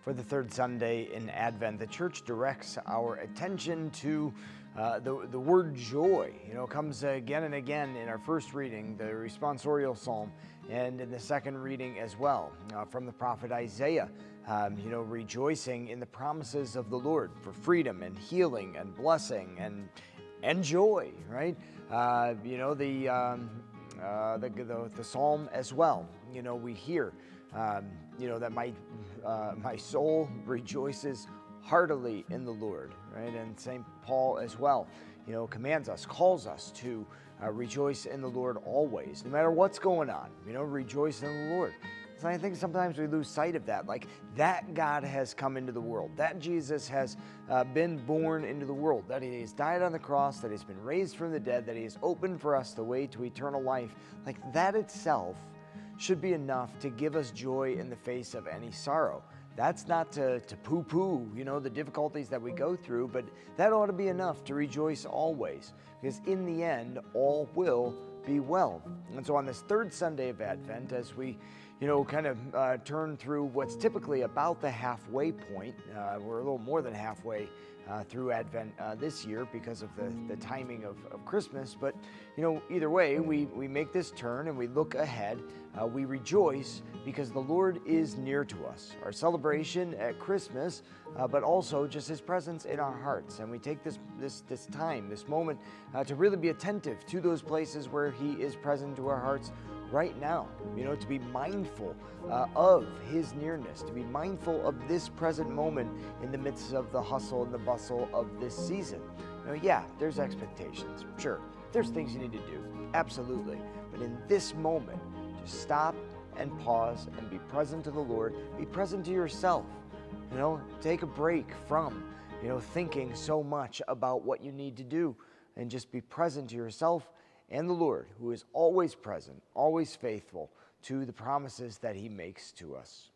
For the third Sunday in Advent, the Church directs our attention to the word joy. It comes again and again in our first reading, the responsorial psalm, and in the second reading as well, from the prophet Isaiah, rejoicing in the promises of the Lord for freedom and healing and blessing and joy, right? The psalm as well, we hear, that my soul rejoices heartily in the Lord, right? And St. Paul as well, commands us, calls us to rejoice in the Lord always, no matter what's going on, rejoice in the Lord. So I think sometimes we lose sight of that, like that God has come into the world, that Jesus has been born into the world, that he has died on the cross, that he's been raised from the dead, that he has opened for us the way to eternal life. Like that itself should be enough to give us joy in the face of any sorrow. That's not to poo-poo, the difficulties that we go through, but that ought to be enough to rejoice always, because in the end, all will be well. And so on this third Sunday of Advent, as we turn through what's typically about the halfway point. We're a little more than halfway through Advent this year because of the timing of Christmas. But, either way, we make this turn and we look ahead. We rejoice because the Lord is near to us. Our celebration at Christmas, but also just his presence in our hearts. And we take this time, this moment, to really be attentive to those places where he is present to our hearts right now, to be mindful of his nearness, to be mindful of this present moment in the midst of the hustle and the bustle of this season. There's expectations, sure. There's things you need to do, absolutely. But in this moment, just stop and pause and be present to the Lord, be present to yourself. Take a break from, thinking so much about what you need to do, and just be present to yourself and the Lord, who is always present, always faithful to the promises that he makes to us.